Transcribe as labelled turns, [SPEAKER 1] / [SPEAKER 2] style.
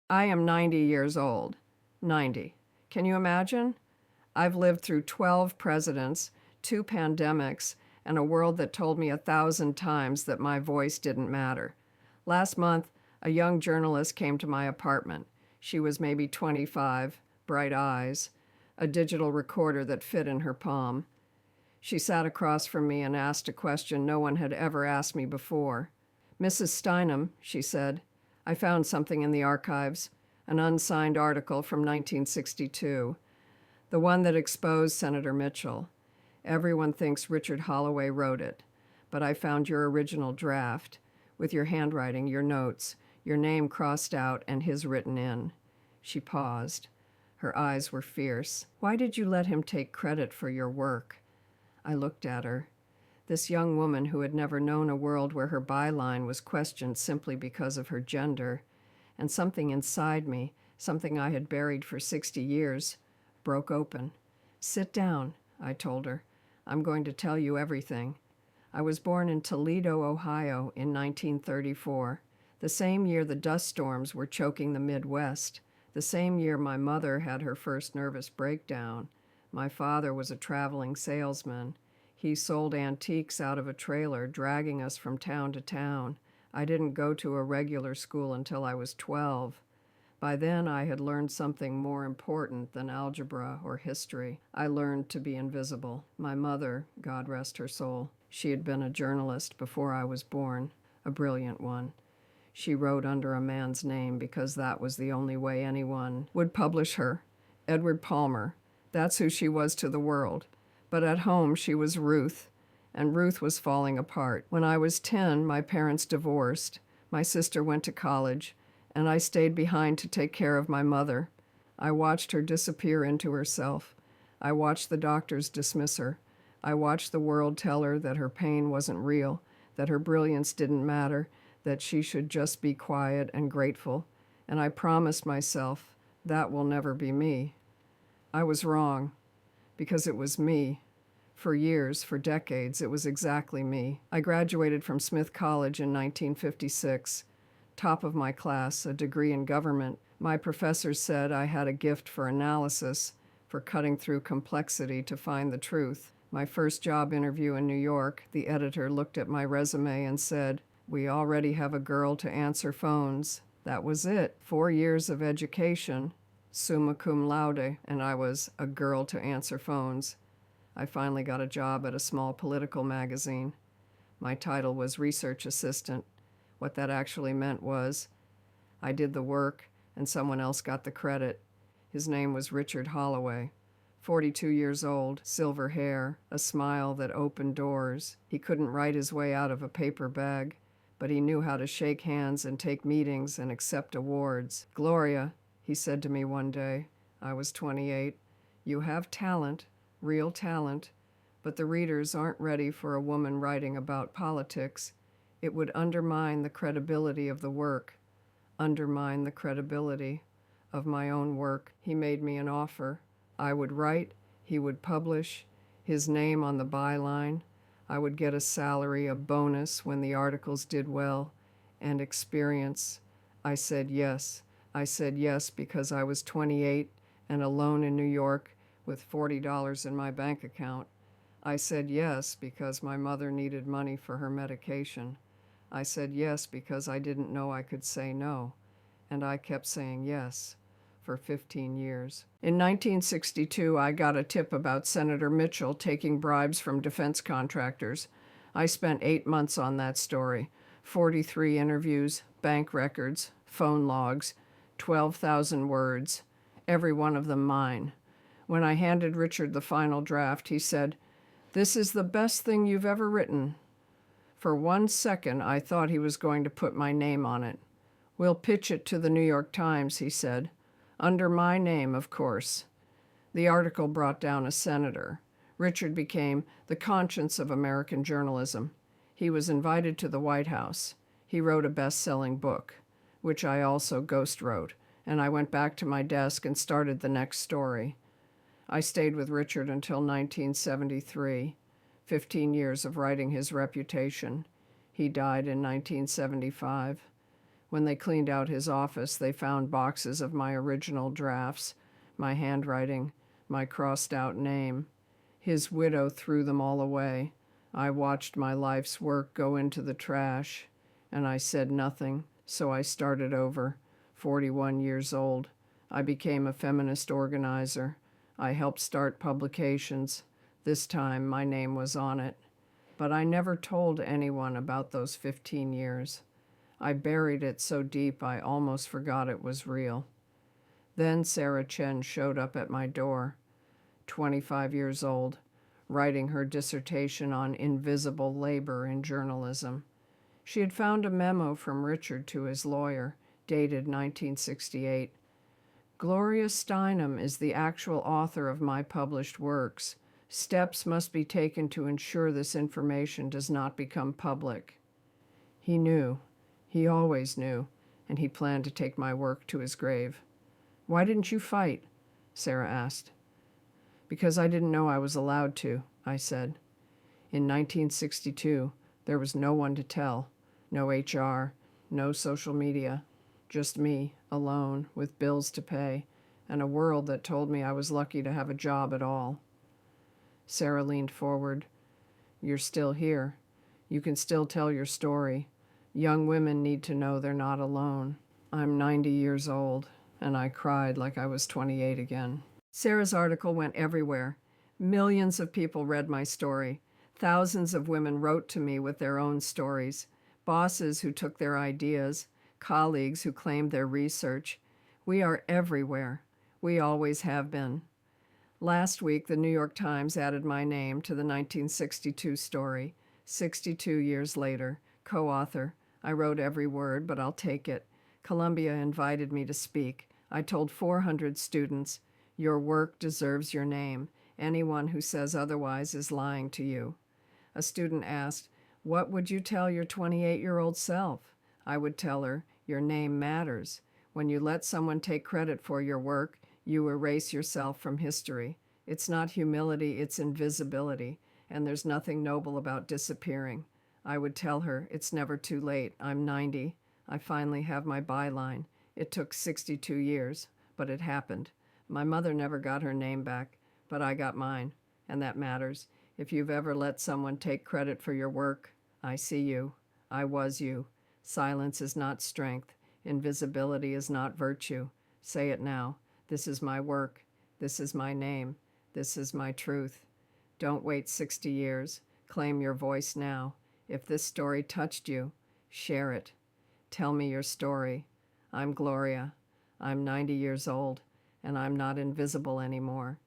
[SPEAKER 1] I am 90 years old. 90. Can you imagine? I've lived through 12 presidents, 2 pandemics, and a world that told me 1,000 times that my voice didn't matter. Last month, a young journalist came to my apartment. She was maybe 25, bright eyes, a digital recorder that fit in her palm. She sat across from me and asked a question no one had ever asked me before. "Mrs. Steinem," she said, "I found something in the archives, an unsigned article from 1962, the one that exposed Senator Mitchell. Everyone thinks Richard Holloway wrote it, but I found your original draft, with your handwriting, your notes, your name crossed out and his written in." She paused. Her eyes were fierce. "Why did you let him take credit for your work?" I looked at her. This young woman who had never known a world where her byline was questioned simply because of her gender, and something inside me, something I had buried for 60 years, broke open. "Sit down," I told her. "I'm going to tell you everything. I was born in Toledo, Ohio in 1934, the same year the dust storms were choking the Midwest, the same year my mother had her first nervous breakdown. My father was a traveling salesman. He sold antiques out of a trailer, dragging us from town to town. I didn't go to a regular school until I was 12. By then, I had learned something more important than algebra or history. I learned to be invisible. My mother, God rest her soul, she had been a journalist before I was born, a brilliant one. She wrote under a man's name because that was the only way anyone would publish her. Edward Palmer. That's who she was to the world. But at home, she was Ruth, and Ruth was falling apart. When I was 10, my parents divorced. My sister went to college, and I stayed behind to take care of my mother. I watched her disappear into herself. I watched the doctors dismiss her. I watched the world tell her that her pain wasn't real, that her brilliance didn't matter, that she should just be quiet and grateful. And I promised myself, that will never be me. I was wrong, because it was me. For years, for decades, it was exactly me. I graduated from Smith College in 1956. Top of my class, a degree in government. My professors said I had a gift for analysis, for cutting through complexity to find the truth. My first job interview in New York, the editor looked at my resume and said, "We already have a girl to answer phones." That was it. 4 years of education, summa cum laude, and I was a girl to answer phones. I finally got a job at a small political magazine. My title was research assistant. What that actually meant was I did the work and someone else got the credit. His name was Richard Holloway. 42 years old, silver hair, a smile that opened doors. He couldn't write his way out of a paper bag, but he knew how to shake hands and take meetings and accept awards. "Gloria," he said to me one day, I was 28, "you have talent, real talent, but the readers aren't ready for a woman writing about politics. It would undermine the credibility of the work, undermine the credibility of my own work." He made me an offer. I would write, he would publish, his name on the byline. I would get a salary, a bonus when the articles did well, and experience. I said yes. I said yes because I was 28 and alone in New York with $40 in my bank account. I said yes because my mother needed money for her medication. I said yes because I didn't know I could say no, and I kept saying yes for 15 years. In 1962, I got a tip about Senator Mitchell taking bribes from defense contractors. I spent 8 months on that story, 43 interviews, bank records, phone logs, 12,000 words, every one of them mine. When I handed Richard the final draft, he said, "This is the best thing you've ever written." For 1 second, I thought he was going to put my name on it. "We'll pitch it to the New York Times," he said. "Under my name, of course." The article brought down a senator. Richard became the conscience of American journalism. He was invited to the White House. He wrote a best-selling book, which I also ghost-wrote, and I went back to my desk and started the next story. I stayed with Richard until 1973, 15 years of writing his reputation. He died in 1975. When they cleaned out his office, they found boxes of my original drafts, my handwriting, my crossed out name. His widow threw them all away. I watched my life's work go into the trash, and I said nothing, so I started over, 41 years old. I became a feminist organizer. I helped start publications. This time, my name was on it. But I never told anyone about those 15 years. I buried it so deep I almost forgot it was real. Then Sarah Chen showed up at my door, 25 years old, writing her dissertation on invisible labor in journalism. She had found a memo from Richard to his lawyer, dated 1968. Gloria Steinem is the actual author of my published works. Steps must be taken to ensure this information does not become public. He knew. He always knew, and he planned to take my work to his grave. Why didn't you fight? Sarah asked. Because I didn't know I was allowed to, I said. In 1962, there was no one to tell, no HR, no social media, just me, alone, with bills to pay, and a world that told me I was lucky to have a job at all. Sarah leaned forward. You're still here. You can still tell your story. Young women need to know they're not alone. I'm 90 years old, and I cried like I was 28 again. Sarah's article went everywhere. Millions of people read my story. Thousands of women wrote to me with their own stories. Bosses who took their ideas, colleagues who claimed their research. We are everywhere. We always have been. Last week, the New York Times added my name to the 1962 story. 62 years later, co-author. I wrote every word, but I'll take it. Columbia invited me to speak. I told 400 students, your work deserves your name. Anyone who says otherwise is lying to you. A student asked, what would you tell your 28-year-old self? I would tell her, your name matters. When you let someone take credit for your work, you erase yourself from history. It's not humility, it's invisibility, and there's nothing noble about disappearing. I would tell her, it's never too late. I'm 90. I finally have my byline. It took 62 years, but it happened. My mother never got her name back, but I got mine, and that matters. If you've ever let someone take credit for your work, I see you. I was you. Silence is not strength. Invisibility is not virtue. Say it now. This is my work. This is my name. This is my truth. Don't wait 60 years. Claim your voice now. If this story touched you, share it. Tell me your story. I'm Gloria. I'm 90 years old, and I'm not invisible anymore.